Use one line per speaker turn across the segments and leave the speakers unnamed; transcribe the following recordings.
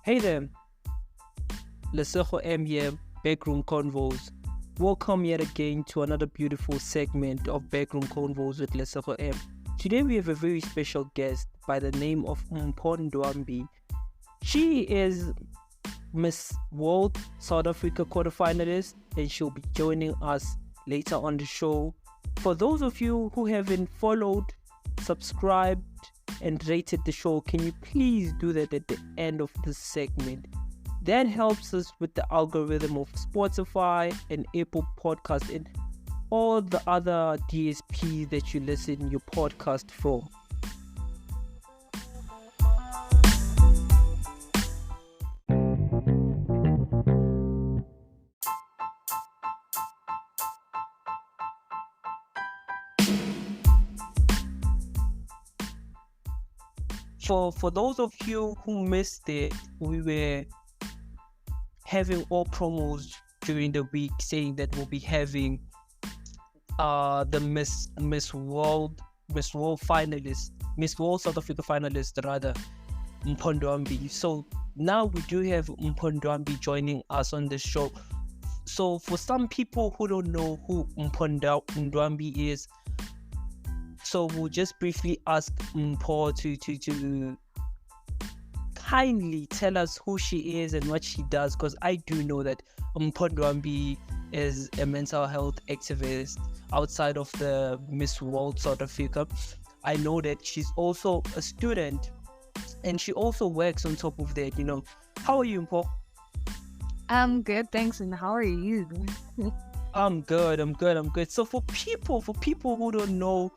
Hey there, Lesego M here, Backroom Convos. Welcome yet again to another beautiful segment of Backroom Convos with Lesego M. Today we have a very special guest by the name of Mpho Ndwambi. She is Miss World South Africa quarter-finalist and she'll be joining us later on the show. For those of you who haven't followed, subscribed, and rated the show, can you please do that at the end of this segment? That helps us with the algorithm of Spotify and Apple Podcast and all the other DSPs that you listen your podcast for. For those of you who missed it, we were having all promos during the week saying that we'll be having the Miss World finalist, Miss World South Africa finalist rather, Mpho Ndwambi. So now we do have Mpho Ndwambi joining us on the show. So for some people who don't know who Mpho Ndwambi is, so we'll just briefly ask Mpho to kindly tell us who she is and what she does, because I do know that Mpho Ndwambi is a mental health activist outside of the Miss World South Africa. I know that she's also a student and she also works on top of that, How are you, Mpho?
I'm good, thanks, and how are you?
I'm good. So for people who don't know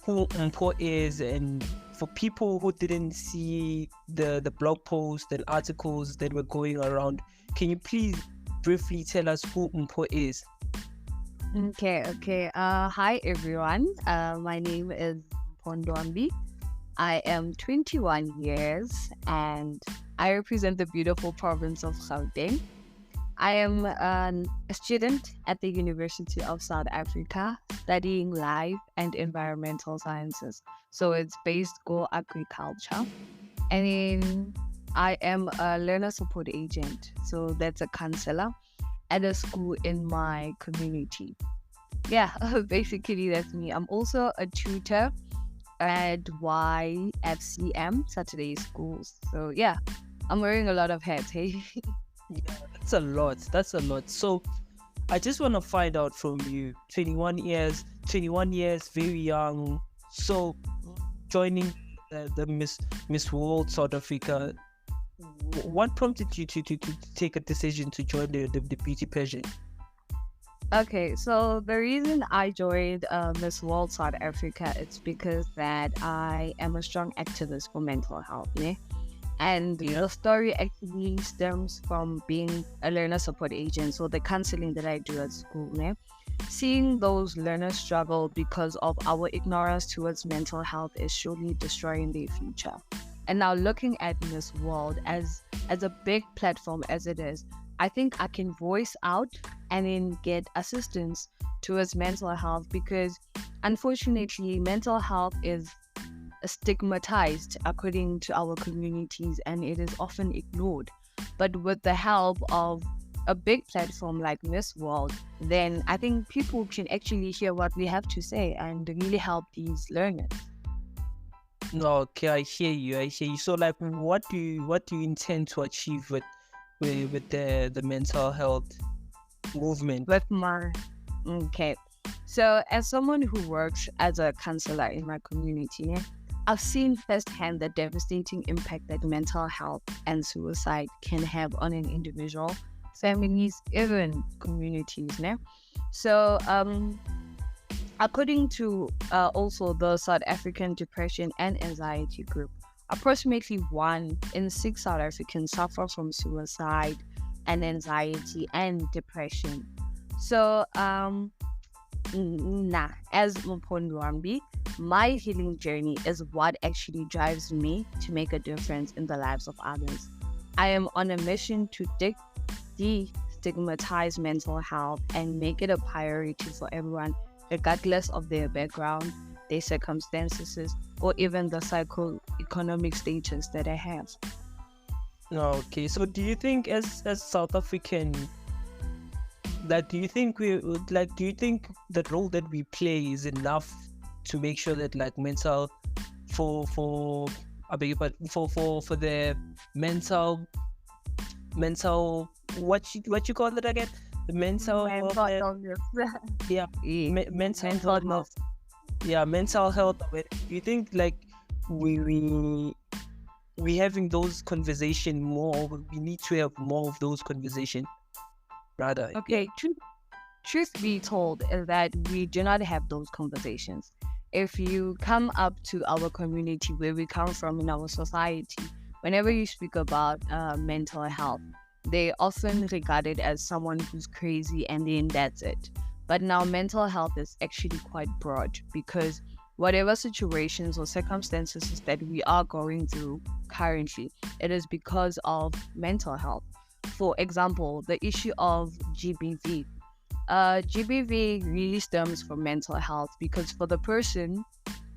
who Mpho is, and for people who didn't see the blog posts and articles that were going around, can you please briefly tell us who Mpho is?
Okay. Hi everyone. My name is Mpho Ndwambi. I am 21 years and I represent the beautiful province of Gauteng. I am a student at the University of South Africa studying life and environmental sciences. So it's based on agriculture. And then I am a learner support agent. So that's a counselor at a school in my community. Yeah, basically that's me. I'm also a tutor at YFCM, Saturday schools. So yeah, I'm wearing a lot of hats, hey?
Yeah, that's a lot. So I just want to find out from you, 21 years, very young. So joining the Miss World South Africa, what prompted you to take a decision to join the beauty pageant?
Okay, so the reason I joined Miss World South Africa is because that I am a strong activist for mental health, yeah? And the story actually stems from being a learner support agent, so the counseling that I do at school, yeah? Seeing those learners struggle because of our ignorance towards mental health is surely destroying their future. And now looking at Miss World as a big platform as it is, I think I can voice out and then get assistance towards mental health, because unfortunately mental health is stigmatized according to our communities and it is often ignored. But with the help of a big platform like Miss World, then I think people can actually hear what we have to say and really help these learners.
Okay, I hear you. So like, what do you intend to achieve with the mental health movement?
Okay. So as someone who works as a counselor in my community, I've seen firsthand the devastating impact that mental health and suicide can have on an individual, families, even communities. So according to also the South African Depression and Anxiety Group, approximately 1 in 6 South Africans suffer from suicide and anxiety and depression. So as Mpho Ndwambi, my healing journey is what actually drives me to make a difference in the lives of others. I am on a mission to destigmatize mental health and make it a priority for everyone, regardless of their background, their circumstances, or even the psychoeconomic status that I have.
Okay, so do you think as South African, like, do you think we would like, do you think the role that we play is enough to make sure that like mental, for I beg your pardon, for the mental what you call it again, the mental
Mental
health,
illness.
yeah,
Yeah,
mental
mental
wellness,
health.
yeah, mental health awareness. Do you think like we we we having those conversation more, we need to have more of those conversation rather, yeah.
Okay, truth be told is that we do not have those conversations. If you come up to our community where we come from in our society, whenever you speak about mental health, they often regard it as someone who's crazy and then that's it. But now mental health is actually quite broad because whatever situations or circumstances that we are going through currently, it is because of mental health. For example, the issue of GBV. GBV really stems from mental health because for the person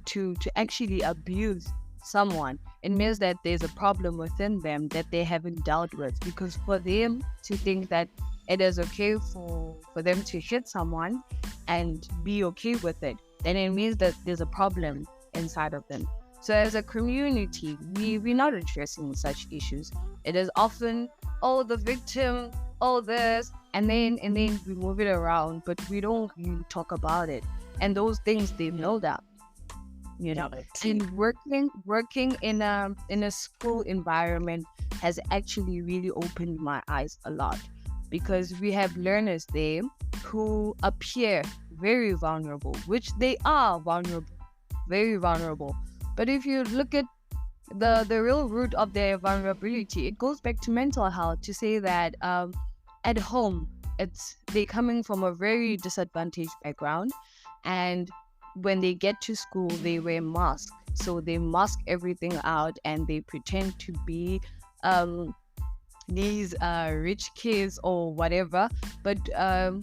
to actually abuse someone, it means that there's a problem within them that they haven't dealt with. Because for them to think that it is okay for them to hit someone and be okay with it, then it means that there's a problem inside of them. So as a community, we're not addressing such issues. It is often, oh, the victim, oh, this, and then we move it around, but we don't really talk about it. And those things they know that, you know. And working in a school environment has actually really opened my eyes a lot because we have learners there who appear very vulnerable, which they are vulnerable, very vulnerable. But if you look at the real root of their vulnerability, it goes back to mental health. To say that at home, it's they coming from a very disadvantaged background, and when they get to school, they wear masks. So they mask everything out, and they pretend to be these rich kids or whatever. But a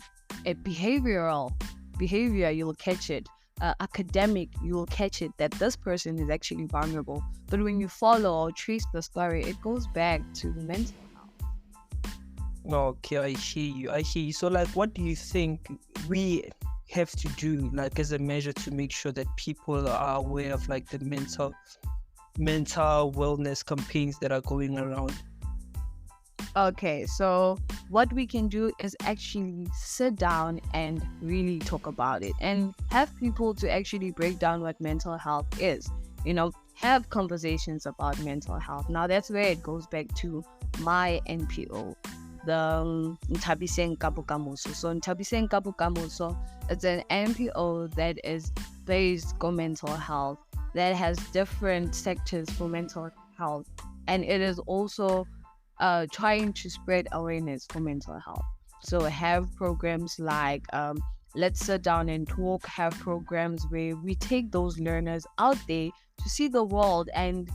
behavior, you'll catch it. Academic, you'll catch it that this person is actually vulnerable. But when you follow or trace the story, it goes back to mental health.
Okay, I hear you. So like, what do you think we have to do like as a measure to make sure that people are aware of like the mental wellness campaigns that are going around?
Okay, so what we can do is actually sit down and really talk about it and have people to actually break down what mental health is. Have conversations about mental health. Now, that's where it goes back to my NPO, the Ntabiseng Kabukamuso. So, Ntabiseng Kabukamuso, it's an NPO that is based on mental health, that has different sectors for mental health, and it is also trying to spread awareness for mental health. So have programs like Let's Sit Down and Talk, have programs where we take those learners out there to see the world and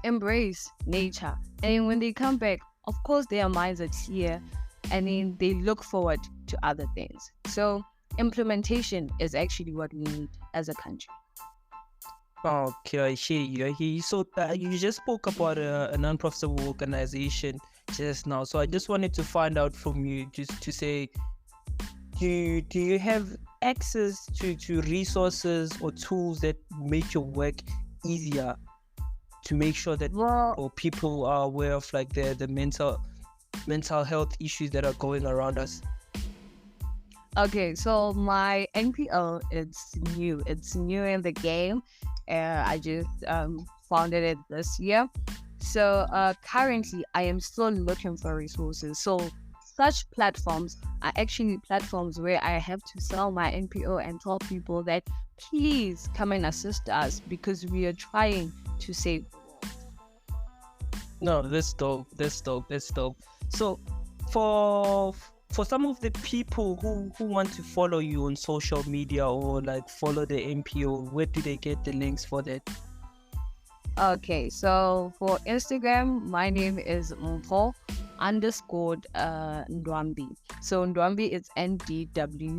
embrace nature. And when they come back, of course, their minds are clear and then they look forward to other things. So implementation is actually what we need as a country.
Okay, I hear you. So you just spoke about a non-profitable organization just now. So I just wanted to find out from you, just to say, do you have access to resources or tools that make your work easier, to make sure that
Well,
or people are aware of like the mental health issues that are going around us?
okay, so my NPO, it's new. It's new in the game. I just founded it this year. So currently, I am still looking for resources. So such platforms are actually platforms where I have to sell my NPO and tell people that please come and assist us because we are trying to save.
No, that's dope. That's dope. That's dope. So, for for some of the people who want to follow you on social media or like follow the MPO, where do they get the links for that?
Okay, so for Instagram, my name is Mpho underscored Ndwambi. So Ndwambi is Ndwambi.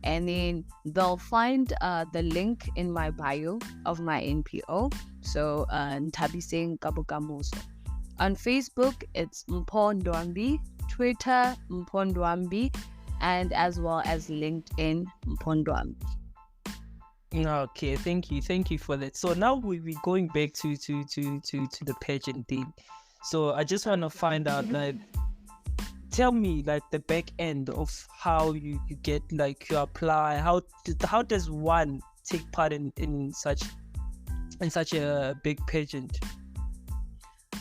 and then they'll find the link in my bio of my NPO. So Ntabiseng Kabukamuso. On Facebook, it's Mpho Ndwambi, Twitter, Mpho Ndwambi, and as well as LinkedIn, Mpho Ndwambi.
Okay, thank you for that. So now we're going back to the pageant thing. So I just want to find out, like, tell me, like, the back end of how you get, like, you apply. How does one take part in such a big pageant?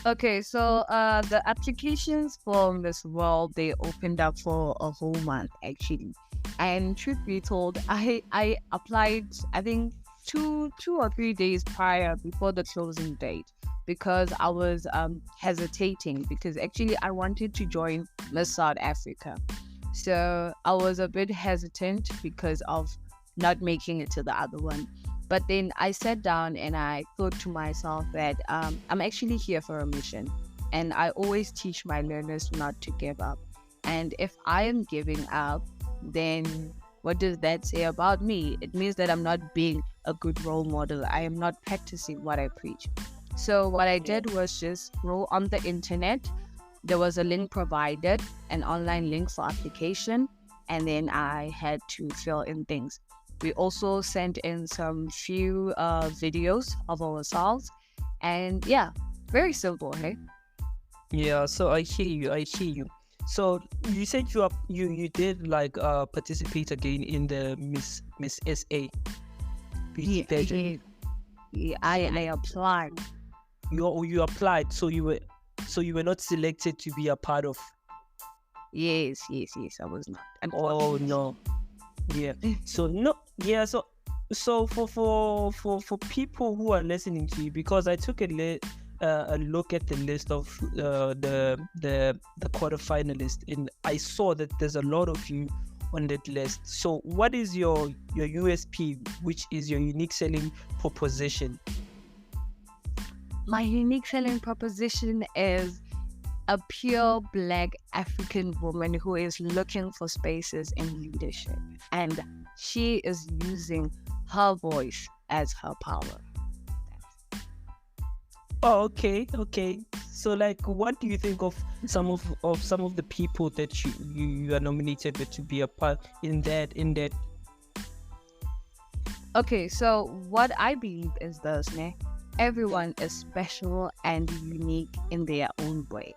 Okay, so the applications for Miss World, they opened up for a whole month actually. And truth be told, I applied, I think, two or 3 days prior before the closing date, because I was hesitating, because actually I wanted to join Miss South Africa. So I was a bit hesitant because of not making it to the other one. But then I sat down and I thought to myself that I'm actually here for a mission. And I always teach my learners not to give up. And if I am giving up, then what does that say about me? It means that I'm not being a good role model. I am not practicing what I preach. So what I did was just go on the internet. There was a link provided, an online link for application, and then I had to fill in things. We also sent in some few videos of ourselves, and yeah, very simple, hey?
Yeah, so I hear you. So you said you did, like, participate again in the Miss SA beauty pageant.
Yeah, I applied.
You applied, so you were not selected to be a part of.
Yes, I was not.
Oh no. Yeah. So no. Yeah. So for people who are listening to you, because I took a look at the list of the quarter-finalists, and I saw that there's a lot of you on that list. So what is your USP, which is your unique selling proposition?
My unique selling proposition is a pure Black African woman who is looking for spaces in leadership, and she is using her voice as her power.
Oh, okay. So, like, what do you think of some of the people that you are nominated with to be a part in that?
Okay, so what I believe is this, ne? Everyone is special and unique in their own way.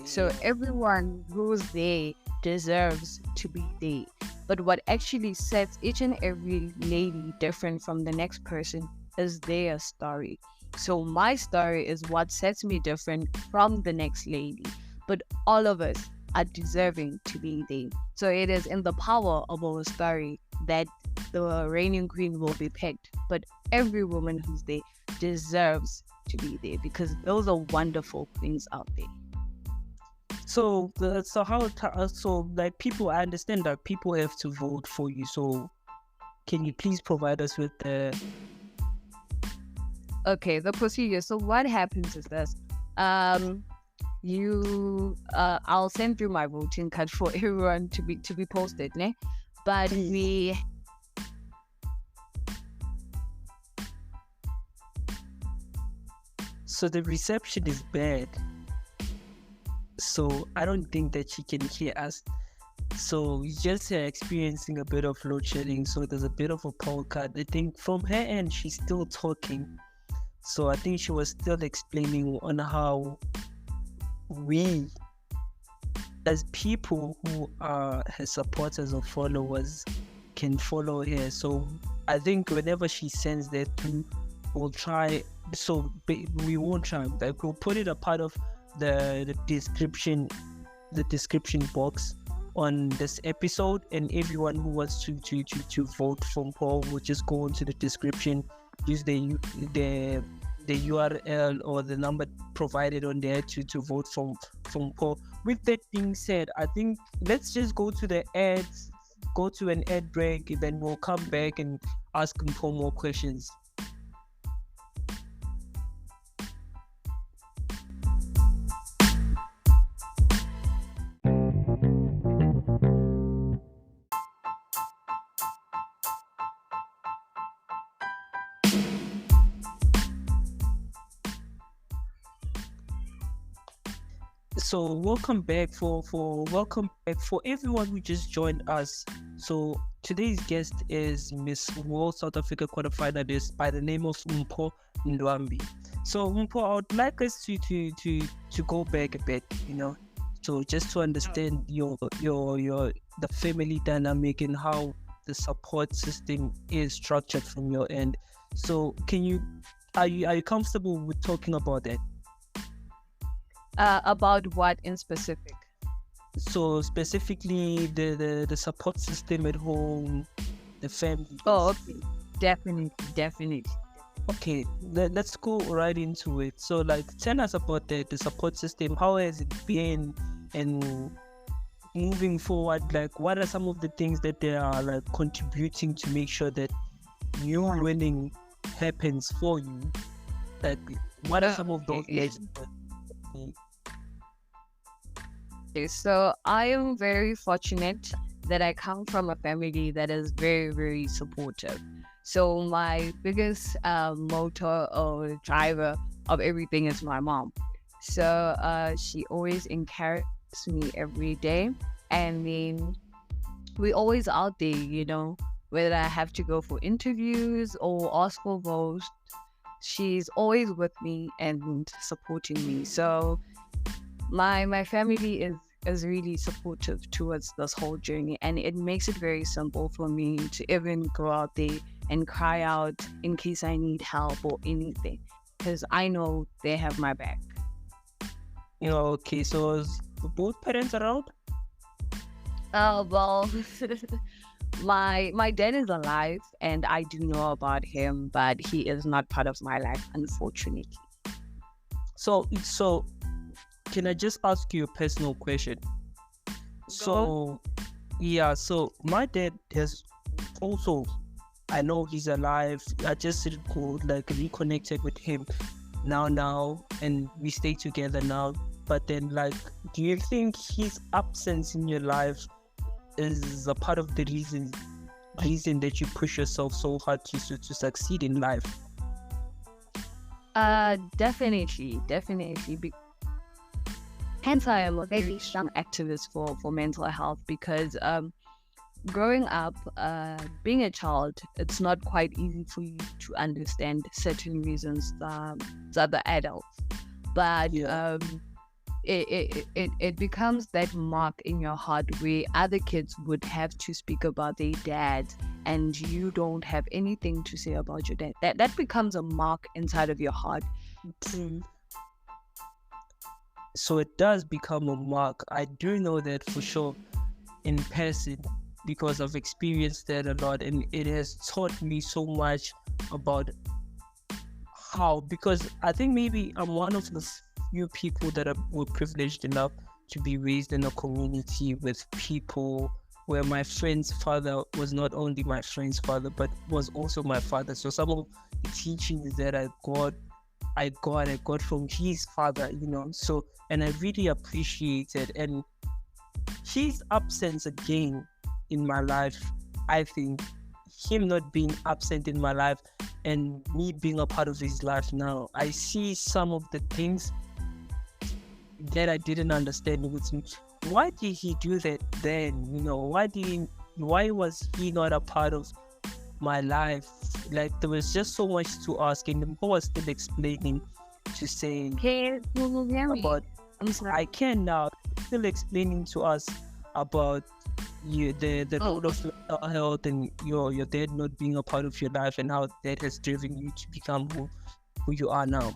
So everyone who's there deserves to be there. But what actually sets each and every lady different from the next person is their story. So my story is what sets me different from the next lady. But all of us are deserving to be there. So it is in the power of our story that the reigning queen will be picked. But every woman who's there deserves to be there, because those are wonderful queens out there.
So like, people, I understand that people have to vote for you. So can you please provide us with the...
Okay, the procedure. So what happens is this. I'll send you my voting card for everyone to be posted, ne? But
So the reception is bad. So I don't think that she can hear us. So we just experiencing a bit of load shedding. So there's a bit of a power cut. I think from her end, she's still talking. So I think she was still explaining on how we, as people who are her supporters or followers, can follow her. So I think whenever she sends that through, we'll try. So we won't try. Like, we'll put it a part of the description box on this episode, and everyone who wants to vote for Mpho will just go into the description, use the URL or the number provided on there to vote for Mpho. With that being said, I think let's just go to the ads, go to an ad break, then we'll come back and ask Mpho more questions. So welcome back for everyone who just joined us. So today's guest is Miss World South Africa quarter-finalist by the name of Mpho Ndwambi. So Mpho, I would like us to go back a bit, so just to understand the family dynamic and how the support system is structured from your end. So are you comfortable with talking about that?
About what in specific?
So specifically the support system at home, the family.
Oh, okay. Definitely.
Okay, let's go right into it. So like tell us about the support system. How has it been, and moving forward, like what are some of the things that they are like contributing to make sure that your winning happens for you? Like what are some of those things?
Okay, so I am very fortunate that I come from a family that is very, very supportive. So my biggest motor or driver of everything is my mom. So she always encourages me every day. And then we always out there, whether I have to go for interviews or ask for votes, she's always with me and supporting me. So my family is really supportive towards this whole journey, and it makes it very simple for me to even go out there and cry out in case I need help or anything, because I know they have my back.
Okay, so is both parents around?
Well, my dad is alive and I do know about him, but he is not part of my life, unfortunately.
So can I just ask you a personal question? So so my dad has also, I know he's alive. I just reconnected with him now, and we stay together now. But then, like, do you think his absence in your life is a part of the reason that you push yourself so hard to succeed in life?
Definitely. Hence, I am a very strong activist for mental health, because growing up, being a child, it's not quite easy for you to understand certain reasons that the adults. But it becomes that mark in your heart where other kids would have to speak about their dad and you don't have anything to say about your dad. That becomes a mark inside of your heart.
So it does become a mark. I do know that for sure in person, because I've experienced that a lot, and it has taught me so much about how, because I think maybe I'm one of the few people that were privileged enough to be raised in a community with people where my friend's father was not only my friend's father but was also my father. So some of the teachings that I got from his father, so, and I really appreciate it. And his absence again in my life, I think him not being absent in my life and me being a part of his life now, I see some of the things that I didn't understand with him. Why did he do that then? Why was he not a part of my life? Like, there was just so much to ask, and Mpho was still explaining to say about, I can now, still explaining to us about the role of mental health and your dad not being a part of your life, and how that has driven you to become who you are now.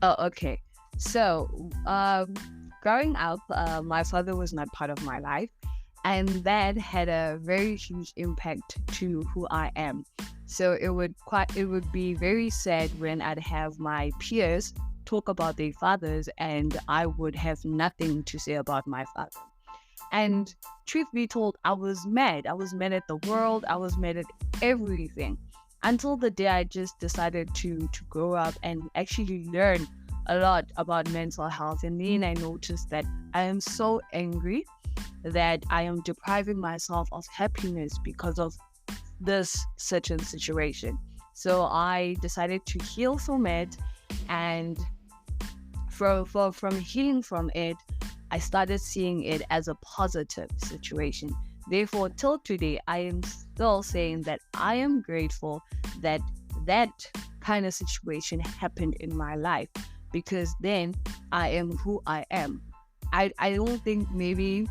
Oh, okay. So, growing up, my father was not part of my life, and that had a very huge impact to who I am. So it would be very sad when I'd have my peers talk about their fathers and I would have nothing to say about my father. And truth be told, I was mad. I was mad at the world. I was mad at everything, until the day I just decided to grow up and actually learn a lot about mental health. And then I noticed that I am so angry that I am depriving myself of happiness because of this certain situation. So I decided to heal from it, and from healing from it, I started seeing it as a positive situation. Therefore, till today, I am still saying that I am grateful that that kind of situation happened in my life, because then I am who I am. I don't think maybe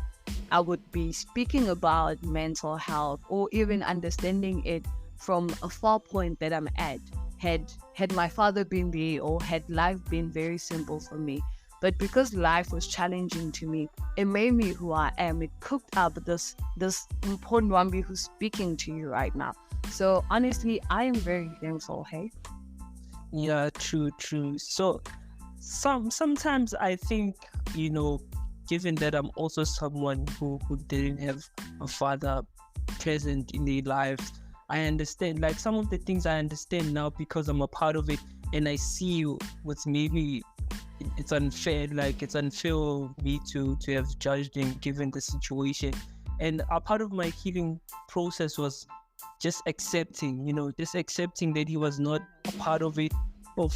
I would be speaking about mental health or even understanding it from a far point that I'm at had my father been there, or had life been very simple for me. But because life was challenging to me, it made me who I am. It cooked up this Mpho Ndwambi who's speaking to you right now. So honestly, I am very thankful. Hey.
Yeah, true. So sometimes I think, given that I'm also someone who didn't have a father present in their lives, I understand like some of the things I understand now because I'm a part of it, and I see what's maybe it's unfair. Like it's unfair of me to have judged him given the situation. And a part of my healing process was just accepting, just accepting that he was not a part of it, of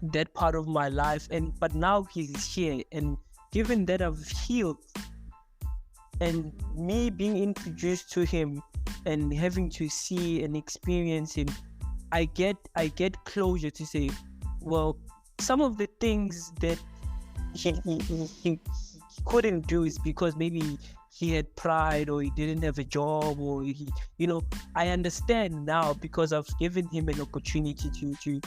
that part of my life. And but now he's here, and given that I've healed, and me being introduced to him and having to see and experience him, I get closure to say, well, some of the things that he couldn't do is because maybe he had pride, or he didn't have a job, or I understand now because I've given him an opportunity to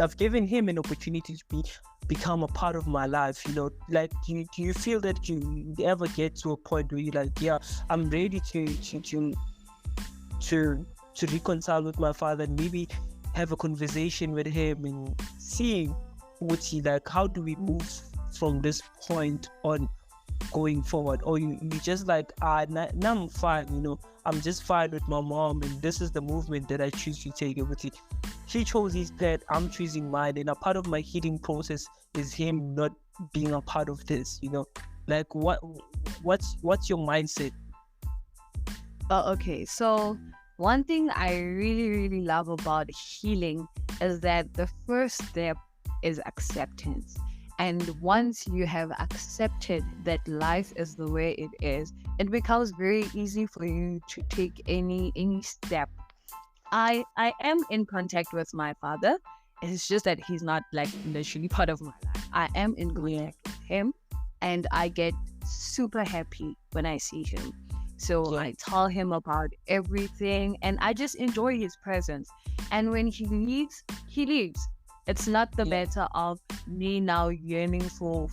I've given him an opportunity to become a part of my life. Like do you feel that you ever get to a point where you're like, yeah, I'm ready to reconcile with my father, and maybe have a conversation with him and seeing what's he like, how do we move from this point on going forward? Or you just like, now I'm fine, I'm just fine with my mom, and this is the movement that I choose to take. He chose his path, I'm choosing mine, and a part of my healing process is him not being a part of this. Like what's your mindset?
Okay, so one thing I really, really love about healing is that the first step is acceptance. And once you have accepted that life is the way it is, it becomes very easy for you to take any step. I am in contact with my father. It's just that he's not like literally part of my life. I am in contact with him, and I get super happy when I see him. So I tell him about everything, and I just enjoy his presence. And when he leaves, he leaves. It's not the matter of me now yearning for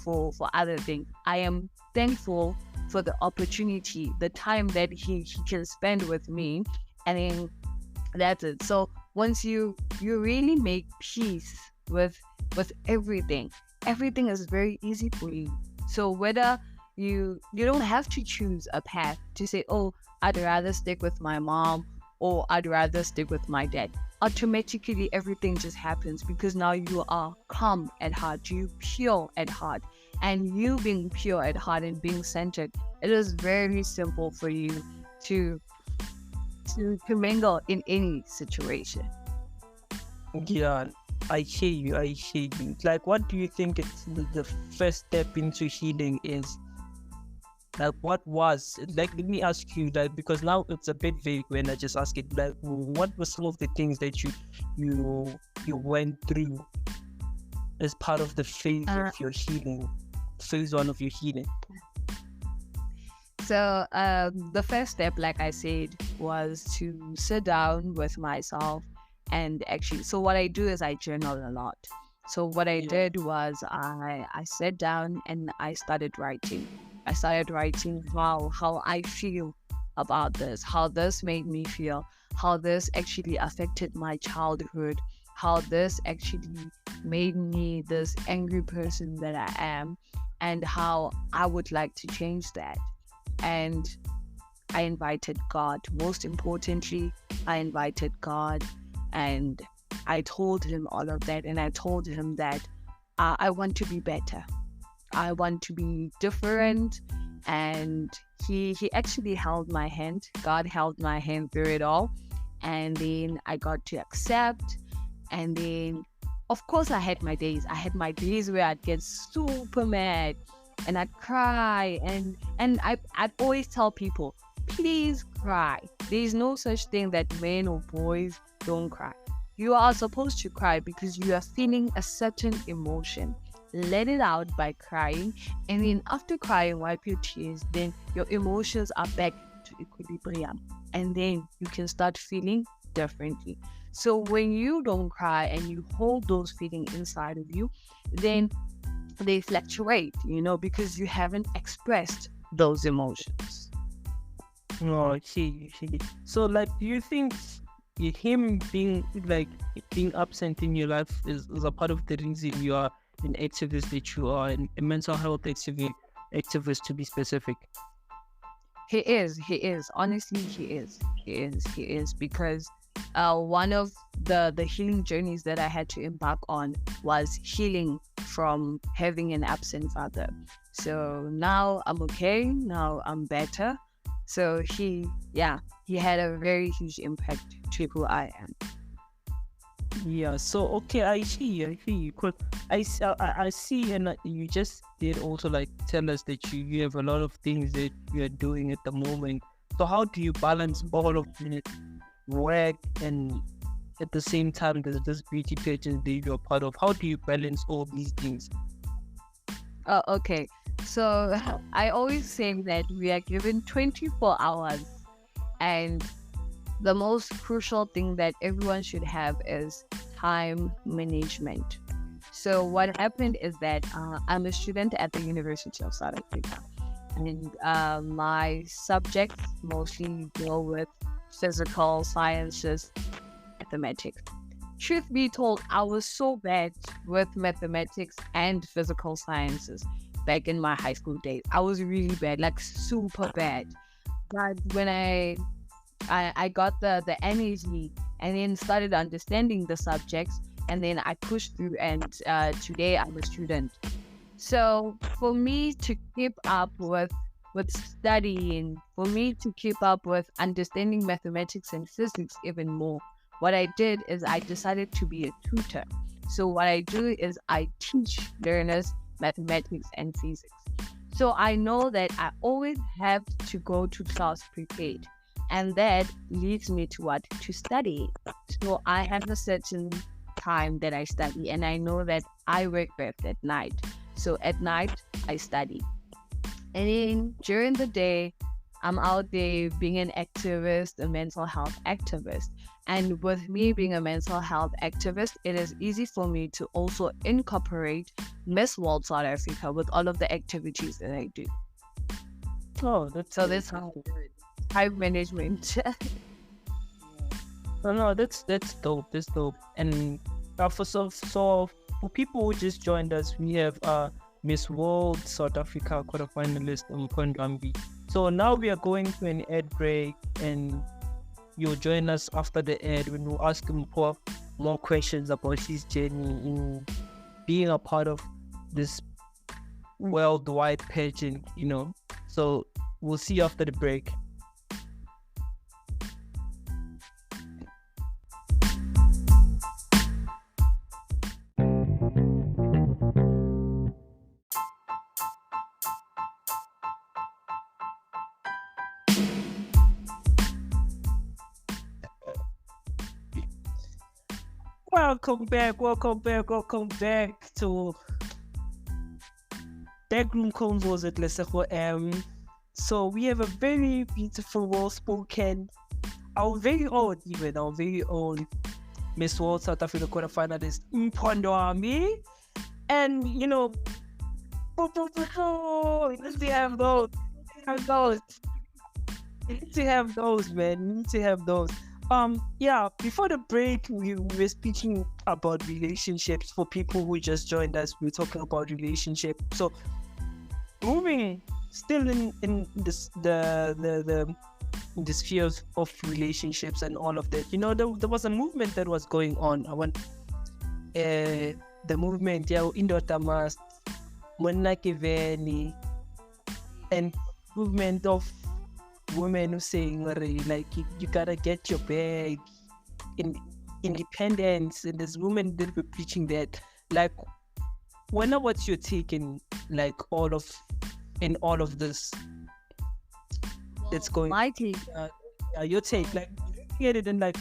other things. I am thankful for the opportunity, the time that he can spend with me, and then that's it. So once you really make peace with everything is very easy for you. So whether you don't have to choose a path to say, oh, I'd rather stick with my mom, or I'd rather stick with my dad. Automatically everything just happens, because now you are calm at heart, you pure at heart, and you being pure at heart and being centered, it is very simple for you to mingle in any situation.
Yeah, I hear you. Like, what do you think the first step into healing is? Like, what was, like, let me ask you, like, because now it's a bit vague when I just ask it, like, what were some of the things that you went through as part of the phase of your healing, phase one of your healing?
So the first step, like I said, was to sit down with myself, and actually, so what I do is I journal a lot. So what I did was I sat down and I started writing. I started writing how I feel about this, how this made me feel, how this actually affected my childhood, how this actually made me this angry person that I am, and how I would like to change that. And I invited God. Most importantly, I invited God, and I told him all of that, and I told him that I want to be better. I want to be different. And he actually held my hand. God held my hand through it all. And then I got to accept. And then Of course, I had my days. I had my days where I'd get super mad and I'd cry. I'd always tell people, please cry. There's no such thing that men or boys don't cry. You are supposed to cry because you are feeling a certain emotion. Let it out by crying, and then after crying, wipe your tears. Then your emotions are back to equilibrium, and then you can start feeling differently. So when you don't cry and you hold those feelings inside of you, then they fluctuate, because you haven't expressed those emotions.
Oh, I see. So, like, do you think him being absent in your life is a part of the reason you are an activist that you are, a mental health activist to be specific?
He is. Honestly, he is. Because one of the healing journeys that I had to embark on was healing from having an absent father. So now I'm okay. Now I'm better. So he had a very huge impact to who I am.
Yeah, so okay, I see. Because I see, and you just did also like tell us that you have a lot of things that you are doing at the moment. So how do you balance all of it, work, and at the same time there's this beauty pageant that you're part of? How do you balance all these things?
Okay. So I always say that we are given 24 hours, and the most crucial thing that everyone should have is time management. So what happened is that I'm a student at the University of South Africa, and my subjects mostly deal with physical sciences, mathematics. Truth be told, I was so bad with mathematics and physical sciences back in my high school days. I was really bad, like super bad. But when I got the energy and then started understanding the subjects, and then I pushed through, and today I'm a student. So for me to keep up with studying, for me to keep up with understanding mathematics and physics even more, what I did is I decided to be a tutor. So what I do is I teach learners mathematics and physics. So I know that I always have to go to class prepared. And that leads me to what? To study. So I have a certain time that I study, and I know that I work best at night. So at night, I study. And then during the day, I'm out there being an activist, a mental health activist. And with me being a mental health activist, it is easy for me to also incorporate Miss World South Africa with all of the activities that I do.
Oh, that's
how I do it. Time management.
No, that's dope. That's dope. And for people who just joined us, we have Miss World South Africa quarter-finalist Mpho Ndwambi. So now we are going to an ad break, and you'll join us after the ad when we'll ask Mpho more questions about his journey in being a part of this worldwide pageant, So we'll see you after the break. Welcome back to Backroom Convos at Lesego M. So we have a very beautiful, well-spoken, our very own Miss World South Africa quarter-finalist Mpho Ndwambi. And we need to have those. We need to have those, man. We need to have those. Before the break, we were speaking about relationships. For people who just joined us, we were talking about relationships. So moving still in this the spheres of relationships and all of that. There was a movement that was going on. The movement, Indota Must, Monakiveni, and movement of women who saying like you gotta get your bag in independence, and there's women that were preaching that. Like, wonder what's your take in like all of this that's going.
My take.
Your take, like, looking at it and like,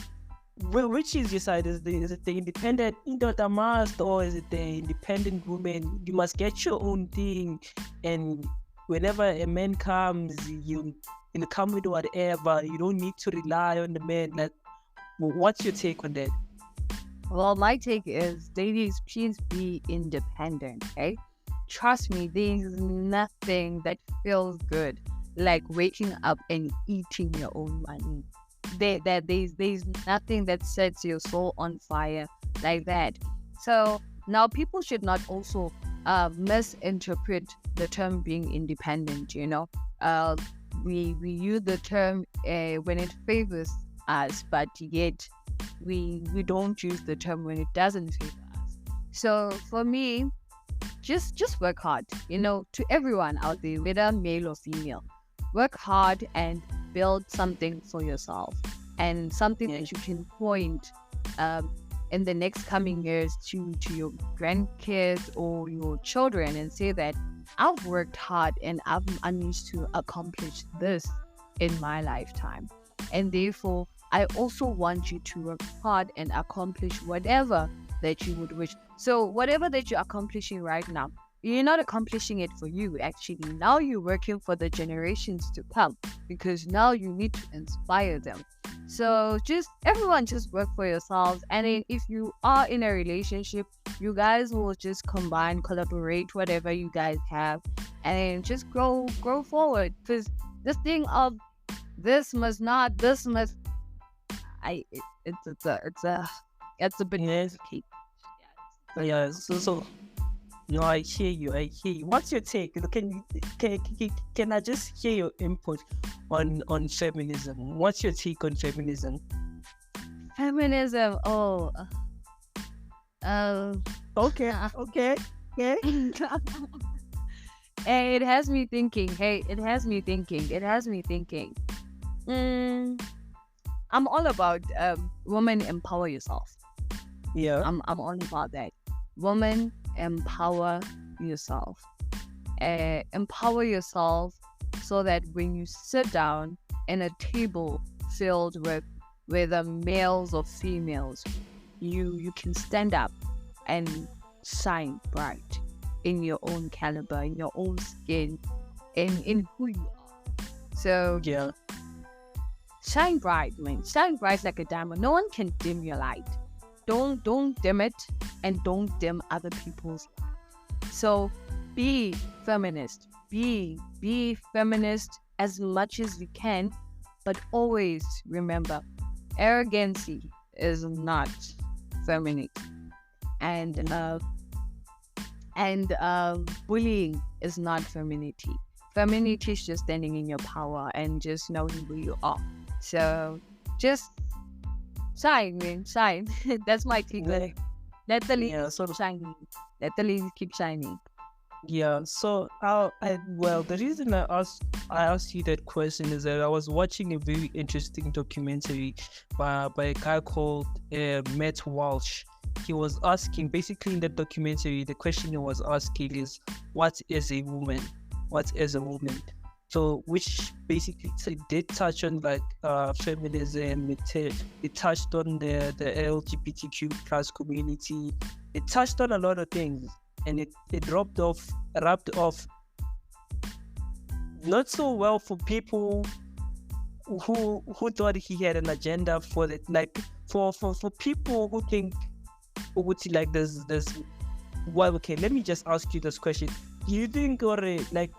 which is your side? Is it the independent must, or is it the independent woman? You must get your own thing, and whenever a man comes, you come with whatever. You don't need to rely on the man. Like, what's your take on that?
Well, my take is, ladies, please be independent, okay? Trust me, there's nothing that feels good like waking up and eating your own money. There's nothing that sets your soul on fire like that. So now people should not also misinterpret the term being independent. We use the term when it favors us, but yet we don't use the term when it doesn't favor us. So for me, just work hard. To everyone out there, whether male or female, work hard and build something for yourself, and something that you can point in the next coming years to your grandkids or your children, and say that I've worked hard and I've managed to accomplish this in my lifetime, and therefore I also want you to work hard and accomplish whatever that you would wish. So whatever that you're accomplishing right now, you're not accomplishing it for you. Actually, now you're working for the generations to come, because now you need to inspire them. So everyone just work for yourselves. And then if you are in a relationship, you guys will just combine, collaborate, whatever you guys have, and then just grow forward. Because this thing of this must, it's a bit complicated.
Yeah. So. No, I hear you. What's your take? Can I just hear your input on feminism? What's your take on feminism?
Feminism.
Okay.
It has me thinking. I'm all about women empower yourself.
Yeah.
I'm all about that. Woman, empower yourself. Empower yourself so that when you sit down in a table filled with whether males or females, you can stand up and shine bright in your own caliber, in your own skin, in who you are. So
yeah,
shine bright, man. Shine bright like a diamond. No one can dim your light. Don't dim it, and don't dim other people's light. So be feminist. Be feminist as much as you can, but always remember, arrogancy is not femininity, and bullying is not femininity. Femininity is just standing in your power and just knowing who you are. So just shine, man, shine. That's my take. Let the leaves keep shining. Let the leaves keep shining.
Yeah. So the reason I asked you that question is that I was watching a very interesting documentary by a guy called Matt Walsh. He was asking, basically in that documentary, the question he was asking is, what is a woman? What is a woman? So, which basically did touch on like feminism. It touched on the LGBTQ plus community. It touched on a lot of things, and it wrapped off not so well for people who thought he had an agenda for it. Like for people who think, would see like there's well, okay, let me just ask you this question. Do you think, or like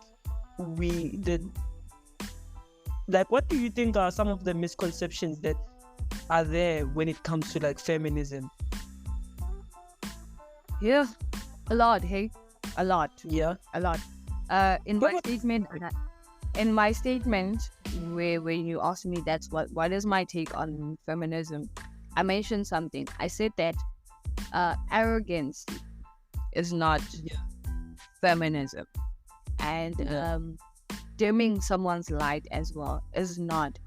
what do you think are some of the misconceptions that are there when it comes to like feminism?
Yeah, a lot. Hey, a lot.
Yeah,
a lot. In my statement, where you asked me that's what is my take on feminism, I mentioned something. I said that arrogance is not feminism, and dimming someone's light as well is not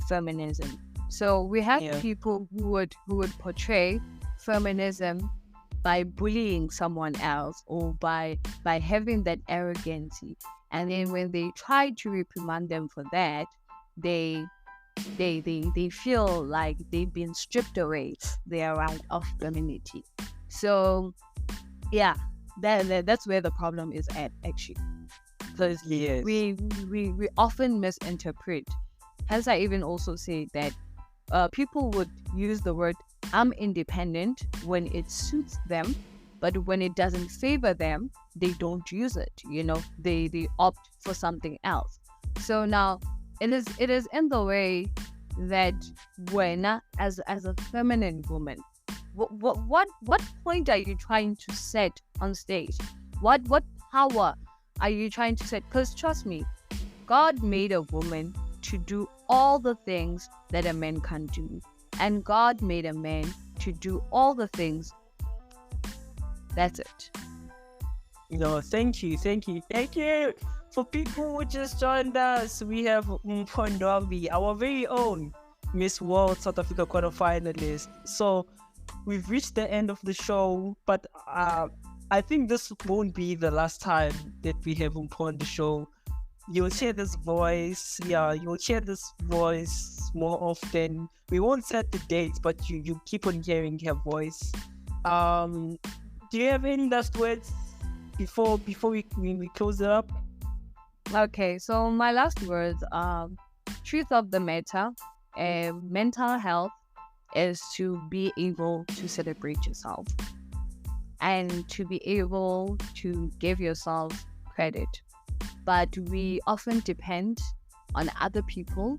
feminism. So we have
Yeah.
people who would portray feminism by bullying someone else or by having that arrogancy. And then when they try to reprimand them for that, they they feel like they've been stripped away their right of femininity. So yeah, that's where the problem is at actually, because
Yes.
we often misinterpret. Hence, I even also say that people would use the word "I'm independent" when it suits them, but when it doesn't favor them, they don't use it. They opt for something else. So now it is in the way that when as a feminine woman, what point are you trying to set on stage? What power are you trying to set? Because trust me, God made a woman to do all the things that a man can do, and God made a man to do all the things. That's it.
No, thank you, thank you, thank you. For people who just joined us, we have Mpho Ndwambi, our very own Miss World South Africa quarter-finalist. So we've reached the end of the show, but I think this won't be the last time that we have Mpho on the show. You'll hear this voice, yeah, you'll hear this voice more often. We won't set the dates, but you keep on hearing her voice. Um, do you have any last words before we close it up?
Okay, so my last words truth of the matter, mental health is to be able to celebrate yourself and to be able to give yourself credit. But we often depend on other people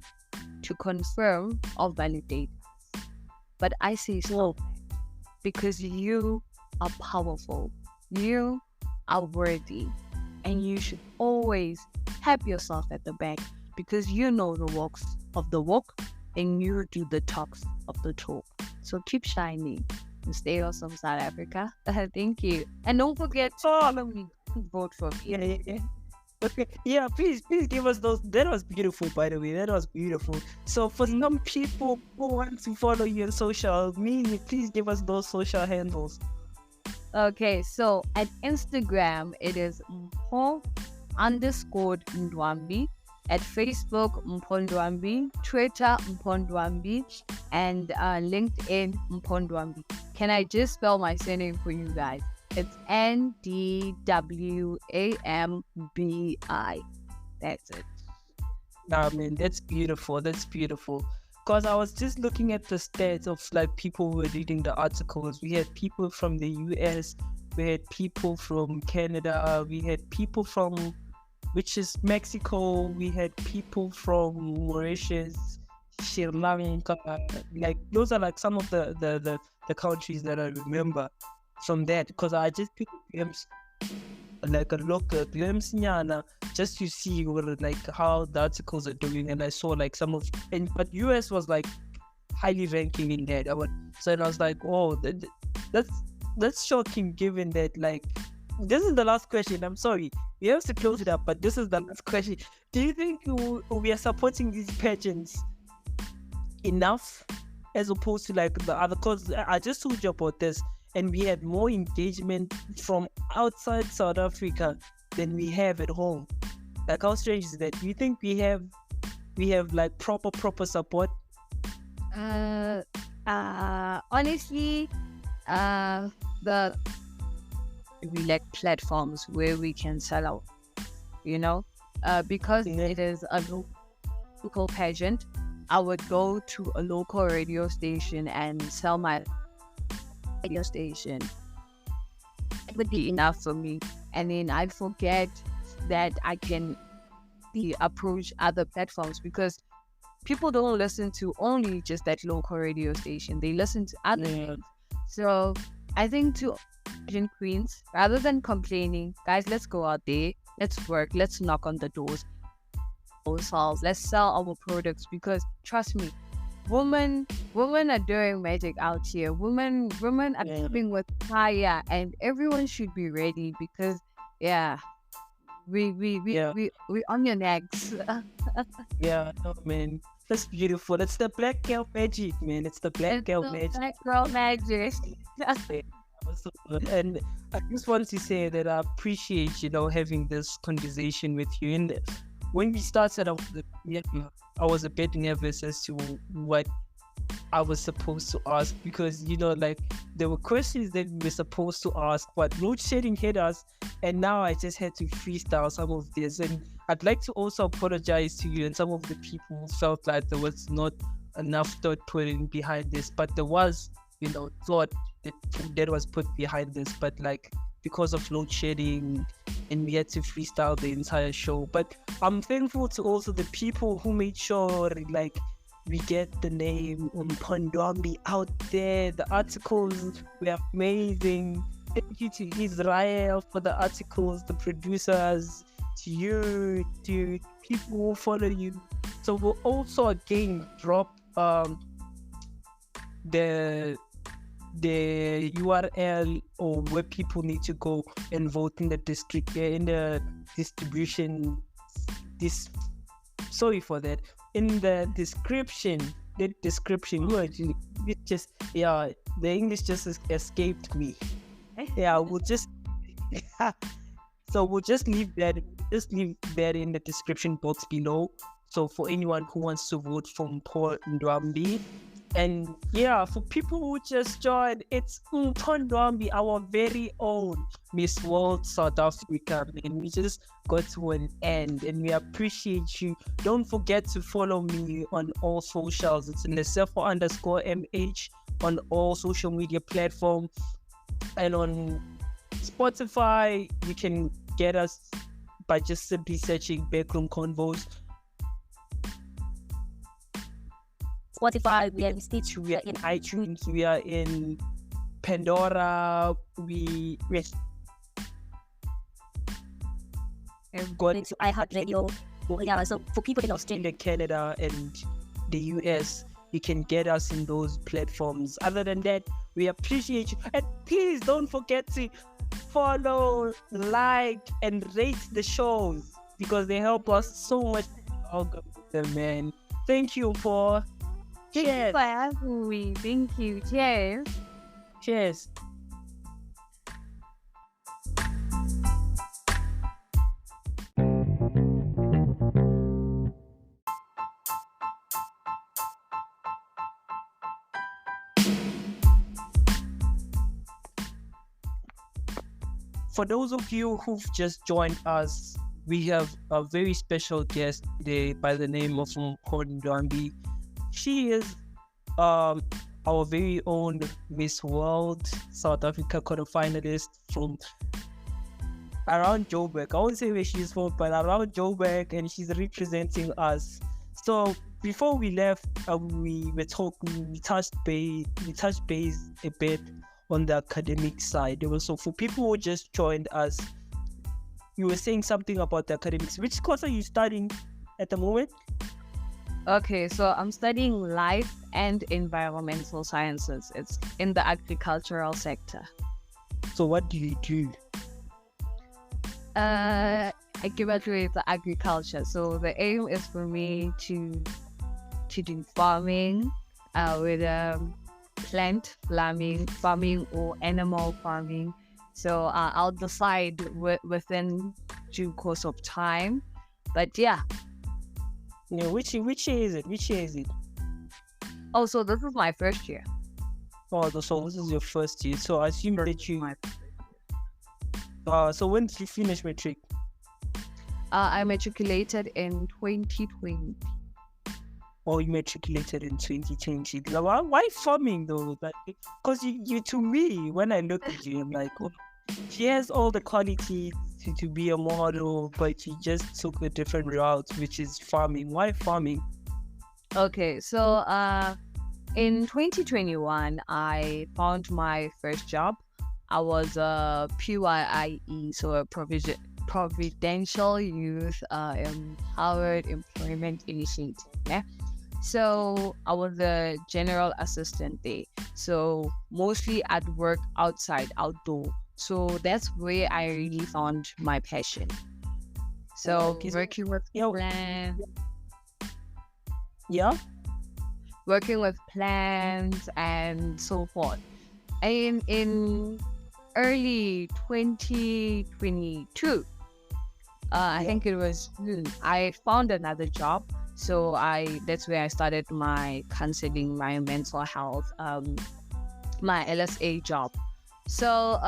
to confirm or validate us. But I say so because you are powerful, you are worthy, and you should always tap yourself at the back because you know the walks of the walk and you do the talks of the talk. So keep shining and stay awesome, South Africa. Thank you. And don't forget to follow me and vote for me.
Yeah. Okay, yeah, please give us those. That was beautiful, by the way. That was beautiful. So for some people who want to follow you on social media, please give us those social handles.
Okay, so at Instagram, it is Mpho_Ndwambi. At Facebook, Mpho Ndwambi. Twitter, Mpho Ndwambi. And LinkedIn, Mpho Ndwambi. Can I just spell my surname for you guys? It's Ndwambi. That's it.
Nah, man, that's beautiful. That's beautiful. Because I was just looking at the stats of like people who were reading the articles. We had people from the US, we had people from Canada, we had people from, which is Mexico, we had people from Mauritius, Sri Lanka. Like those are like some of the countries that I remember from that. Because I just picked glimpse, like a local glimpse nyana, just to see what, like how the articles are doing, and I saw like some of, and but US was like highly ranking in that. So I was like, oh, that's shocking, given that like this is the last question. I'm sorry, we have to close it up, but this is the last question. Do you think we are supporting these pageants enough as opposed to like the other? Because I just told you about this, and we had more engagement from outside South Africa than we have at home. Like, how strange is that? Do you think we have like proper support?
Honestly, the we lack platforms where we can sell out, because it is a local pageant. I would go to a local radio station and sell my radio station. It would be enough for me, and then I forget that I can approach other platforms, because people don't listen to only just that local radio station. They listen to other things. So I think to Asian queens, rather than complaining, guys, let's go out there, let's work, let's knock on the doors ourselves, let's sell our products, because trust me, women are doing magic out here. Women are coming with fire, and everyone should be ready, because
Yeah,
we on your necks.
yeah, no, man. That's beautiful. It's the black girl magic, man. It's the black
It's
girl
the
magic.
black girl magic.
Yeah, so good. And I just want to say that I appreciate, having this conversation with you. And when we started, I was a bit nervous as to what I was supposed to ask, because like, there were questions that we were supposed to ask, but load shedding hit us, and now I just had to freestyle some of this. And I'd like to also apologize to you and some of the people who felt like there was not enough thought put in behind this, but there was, thought that was put behind this, but like, because of load shedding, and we had to freestyle the entire show. But I'm thankful to also the people who made sure, like, we get the name Mpho Ndwambi out there. The articles were amazing. Thank you to Israel for the articles, the producers, to you, to people who follow you. So we'll also again drop the URL, or where people need to go and vote in the distribution. Sorry for that. In the description, the English just escaped me. Yeah, we'll just so we'll just leave that in the description box below. So for anyone who wants to vote for Mpho Ndwambi. And yeah, for people who just joined, it's Mpho Ndwambi, our very own Miss World South Africa, man. We just got to an end, and we appreciate you. Don't forget to follow me on all socials. It's _MH on all social media platforms, and on Spotify you can get us by just simply searching Backroom Convos.
Spotify, we are in Stitch,
We are in iTunes, we are in Pandora, we have got
iHeartRadio. Yeah, so for people in Australia,
in Canada and the US, you can get us in those platforms. Other than that, we appreciate you. And please don't forget to follow, like, and rate the shows, because they help us so much. Man. Thank you for
cheers. For having me. Thank you. Cheers.
Cheers. For those of you who've just joined us, we have a very special guest today by the name of Mpho Ndwambi. She is our very own Miss World South Africa quarter-finalist from around Joburg. I won't say where she's from, but around Joburg, and she's representing us. So before we left, we were talking. We touched base a bit on the academic side. So for people who just joined us, you were saying something about the academics. Which course are you studying at the moment?
Okay, so I'm studying life and environmental sciences. It's in the agricultural sector.
So what do you do?
I graduate the agriculture. So the aim is for me to do farming, with plant farming or animal farming. So I'll decide within due course of time. But yeah.
Yeah, which year is it?
Oh, so this is my first year.
Oh, so this is your first year. So I assume that you. So when did you finish matric?
I matriculated in 2020.
Oh, you matriculated in 2020. Why farming though? Because you to me, when I look at you, I'm like, oh, she has all the qualities to be a model, but she just took a different route, which is farming. Why farming?
Okay, so in 2021, I found my first job. I was a PYIE, so a Providential Youth Empowered Employment Initiative. Yeah? So I was a general assistant there. So mostly I'd work outside, outdoor. So that's where I really found my passion. So
Okay.
working with
Yeah.
plants,
Yeah.
working with plants and so forth. In early 2022, I think it was June, I found another job. So that's where I started my counseling, my mental health, my LSA job. So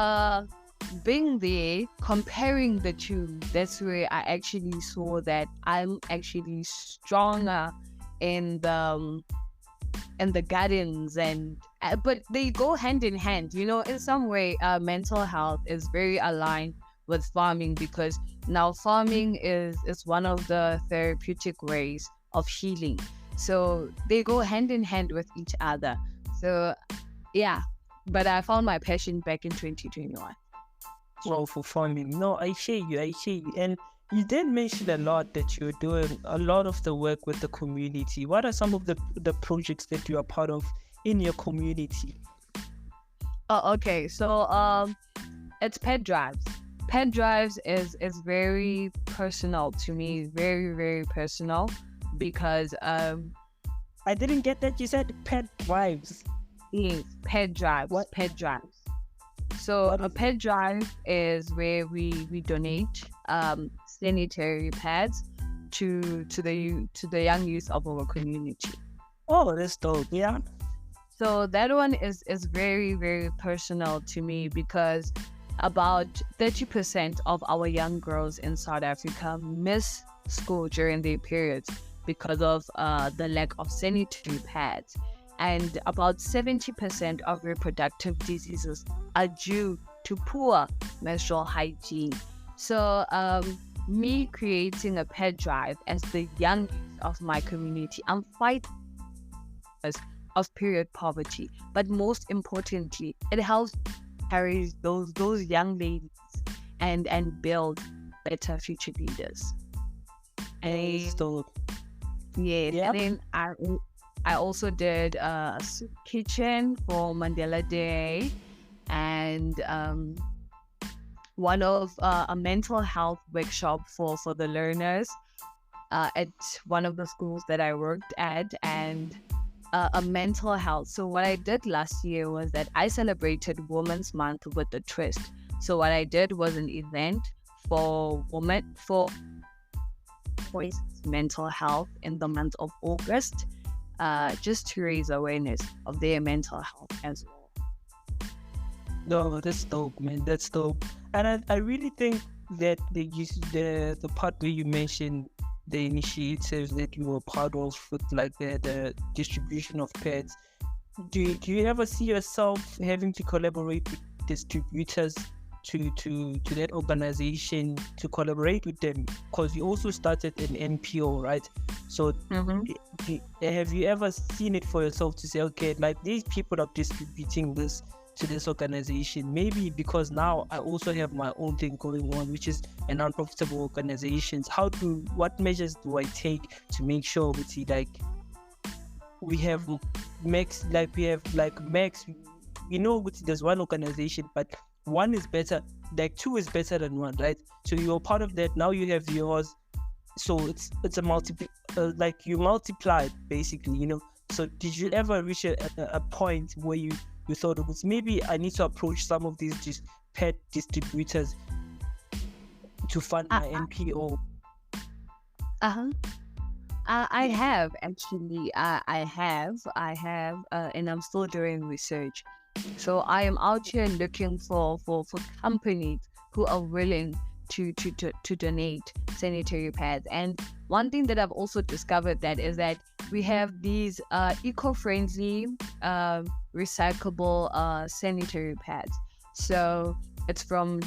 being there, comparing the two, that's where I actually saw that I'm actually stronger in the gardens and but they go hand in hand, in some way. Mental health is very aligned with farming, because now farming is one of the therapeutic ways of healing, so they go hand in hand with each other. So yeah, but I found my passion back in 2021.
Well, for farming. No, I hear you. I hear you. And you did mention a lot that you're doing a lot of the work with the community. What are some of the projects that you are part of in your community?
Oh, okay. So it's pet drives. Pet drives is very personal to me, very, very personal, because
I didn't get that. You said pet wives.
yes, pet drives,
What?
pet drives. So
What
a
is?
pet drive is where we donate sanitary pads to the young youth of our community.
Oh, that's dope. Yeah.
So that one is very, very personal to me, because about 30% of our young girls in South Africa miss school during their periods because of the lack of sanitary pads. And about 70% of reproductive diseases are due to poor menstrual hygiene. So me creating a pet drive as the young youth of my community, I'm fighting of period poverty, but most importantly, it helps carry those young ladies and build better future leaders.
That's
And
dope.
yes,
Yeah.
and then I also did a soup kitchen for Mandela Day, and one of a mental health workshop for the learners at one of the schools that I worked at, and a mental health. So what I did last year was that I celebrated Women's Month with the twist. So what I did was an event for women for mental health in the month of August, just to raise awareness of their mental health as well.
No, that's dope, man. That's dope. And I really think that the part where you mentioned the initiatives that you were part of with like the distribution of pets. Do you ever see yourself having to collaborate with distributors to that organization to collaborate with them? Because you also started an NPO, right? So have you ever seen it for yourself to say, okay, like these people are distributing this to this organization, maybe because now I also have my own thing going on, which is a non-profitable organizations. What measures do I take to make sure we have max, we know there's one organization, but one is better, like two is better than one, right? So you're part of that, now you have yours, so it's a like you multiplied basically. So did you ever reach a point where you thought it was maybe I need to approach some of these pet distributors to fund
Uh,
my NPO?
uh-huh. I have actually. I have, and I'm still doing research. So I am out here looking for companies who are willing to donate sanitary pads. And one thing that I've also discovered that is that we have these eco-friendly, recyclable sanitary pads. So it's from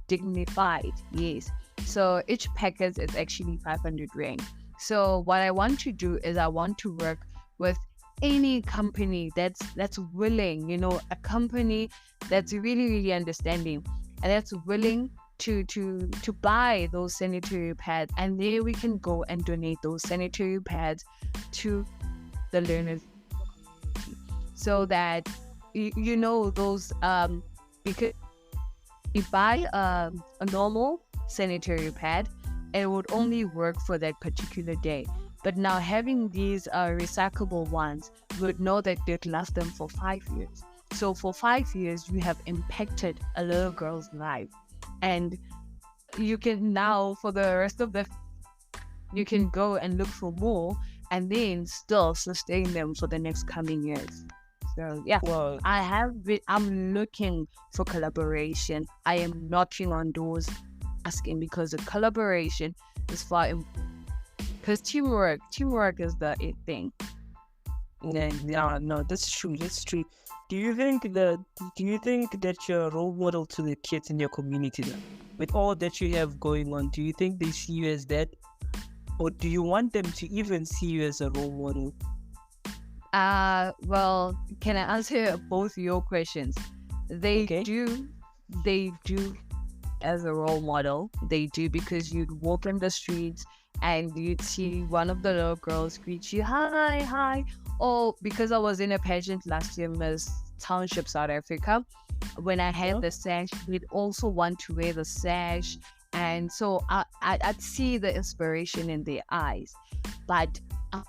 Dignified, yes. So each packet is actually 500 rand. So what I want to do is I want to work with any company that's willing, a company that's really, really understanding and that's willing to buy those sanitary pads, and there we can go and donate those sanitary pads to the learners community, so that those because you buy a normal sanitary pad, it would only work for that particular day. But now having these recyclable ones, you would know that they'd last them for 5 years. So for 5 years, you have impacted a little girl's life. And you can now, for the rest of the, you can go and look for more and then still sustain them for the next coming years. So yeah,
Well,
I'm looking for collaboration. I am knocking on doors asking, because the collaboration is far important. Because teamwork is the thing.
yeah, no, that's true. That's true. Do you think that you're a role model to the kids in your community now? With all that you have going on, do you think they see you as that? Or do you want them to even see you as a role model?
Well, can I answer both your questions? They
Okay.
do as a role model. They do, because you'd walk in the streets and you'd see one of the little girls greet you, hi, hi. Or because I was in a pageant last year, Miss Township, South Africa, when I had the sash, we'd also want to wear the sash. And so I'd see the inspiration in their eyes, but I'm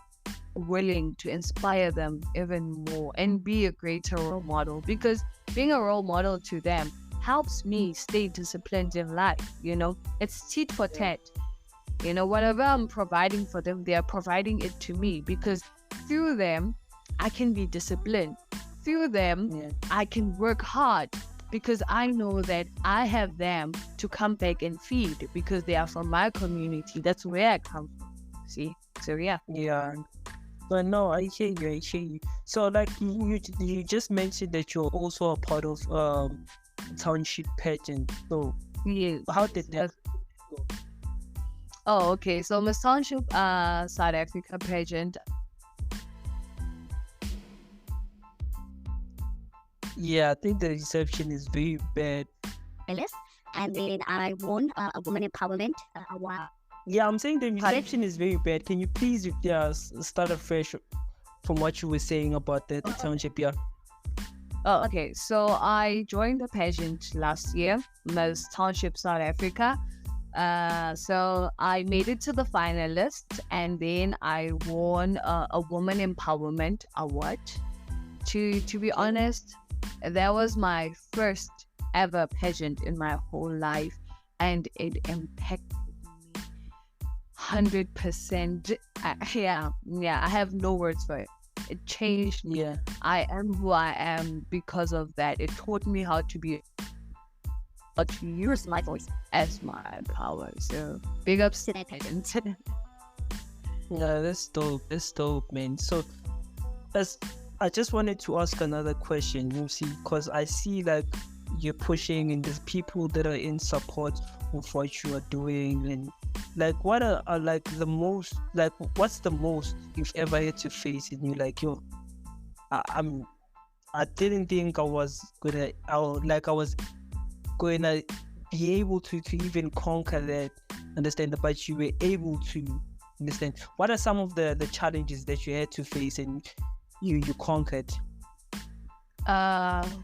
willing to inspire them even more and be a greater role model, because being a role model to them helps me stay disciplined in life. It's tit for tat. Whatever I'm providing for them, they are providing it to me, because through them, I can be disciplined. Through them, I can work hard, because I know that I have them to come back and feed, because they are from my community. That's where I come from. See? So yeah.
Yeah. But no, I hear you. I hear you. So like you just mentioned that you're also a part of township pageant. So
Yeah.
how did that go?
Oh, okay. So Miss Township, South Africa pageant.
Yeah, I think the reception is very bad.
And then I won a woman empowerment award.
Yeah, I'm saying the reception is very bad. Can you please start afresh from what you were saying about the township? Yeah.
Oh, okay. So I joined the pageant last year, Miss Township, South Africa. So I made it to the finalist, and then I won a woman empowerment award. To be honest, that was my first ever pageant in my whole life, and it impacted me 100%. Yeah, I have no words for it. It changed me.
Yeah.
I am who I am because of that. It taught me how to use my voice as my power. So big ups to that pageant.
Yeah, that's dope. That's dope, man. So I just wanted to ask another question, you see, because I see like you're pushing and there's people that are in support of what you are doing, and like what are like the most, like what's the most you've ever had to face, and you're like, yo, I didn't think I was gonna be able to even conquer that, understand, but you were able to understand. What are some of the challenges that you had to face and you conquered?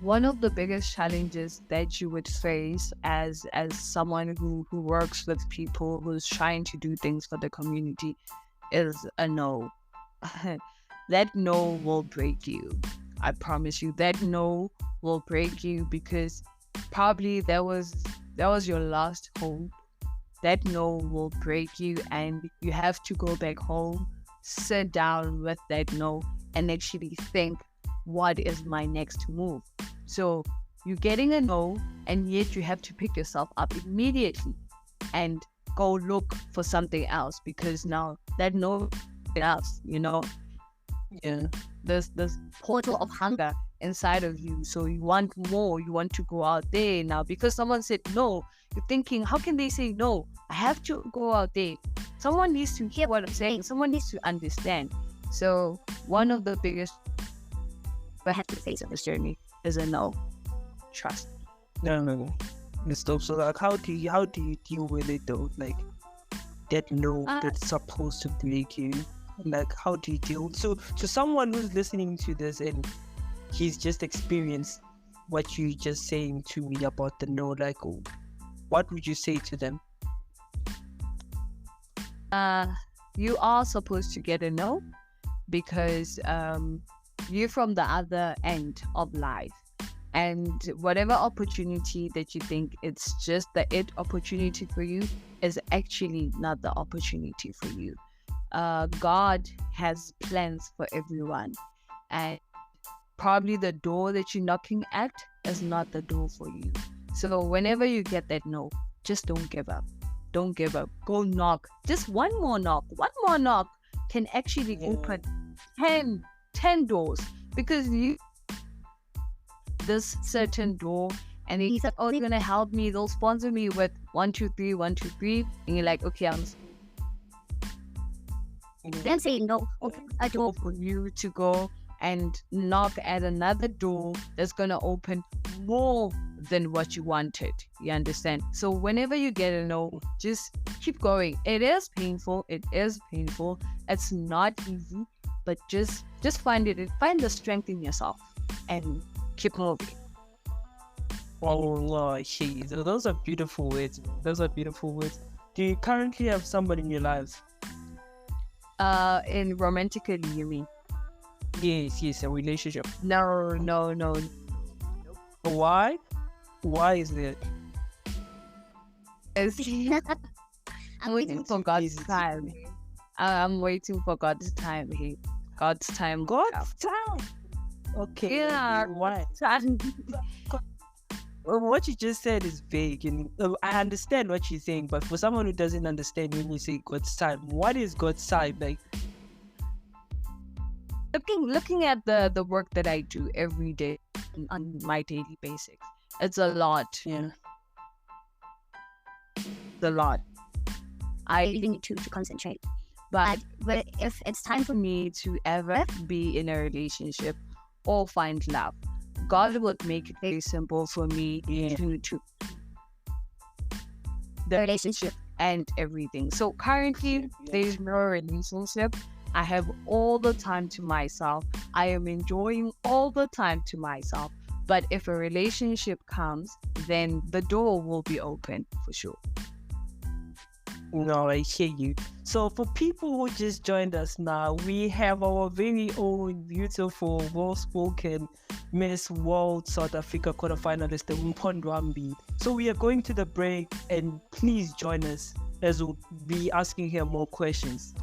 One of the biggest challenges that you would face as someone who works with people, who's trying to do things for the community, is a no. That no will break you. I promise you, that no will break you, because probably that was your last hope. That no will break you, and you have to go back home, sit down with that no, and actually think, what is my next move? So you're getting a no, and yet you have to pick yourself up immediately and go look for something else, because now that no else,
Yeah.
there's this portal of hunger inside of you. So you want more, you want to go out there now, because someone said no. You're thinking, how can they say no? I have to go out there. Someone needs to hear what I'm saying. Someone needs to understand. So one of the biggest I have to face on this journey is a no. Trust.
No. It's dope. So like, how do you deal with it though? Like that no that's supposed to break you. Like, how do you deal? So to someone who's listening to this and he's just experienced what you just saying to me about the no, like, what would you say to them?
You are supposed to get a no because you're from the other end of life. And whatever opportunity that you think it's just the opportunity for you is actually not the opportunity for you. God has plans for everyone. And probably the door that you're knocking at is not the door for you. So whenever you get that no, just don't give up. Don't give up. Go knock. Just one more knock. One more knock can actually open 10 doors because you this certain door and he said, oh, they're gonna help me, they'll sponsor me with 1 2 3 1 2 3, and you're like, okay, I'm
Then saying no, open a door
for you to go and knock at another door that's gonna open more than what you wanted. You understand? So whenever you get a no, just keep going. It is painful. It's not easy, but just find the strength in yourself and keep moving.
Oh Lord, jeez, those are beautiful words. Do you currently have somebody in your life?
In romantically, you mean?
Yes, a relationship.
No.
Why? Why is that?
I'm waiting for God's time. I'm waiting for God's time. God's time.
God's time. Okay.
Yeah.
Why?
Time.
Well, what you just said is vague, and I understand what you're saying, but for someone who doesn't understand when you say God's time, what is God's time? Like,
looking at the work that I do every day on my daily basics, it's a lot.
yeah.
It's a lot. I
you need to concentrate.
but
But if it's time
for me to ever be in a relationship or find love, God would make it very simple for me to the relationship and everything. So currently, there's no relationship. I have all the time to myself. I am enjoying all the time to myself. But if a relationship comes, then the door will be open for sure.
No, I hear you. So for people who just joined us now, we have our very own beautiful, well-spoken Miss World South Africa quarter-finalist, Mpho Ndwambi. So we are going to the break, and please join us as we'll be asking her more questions.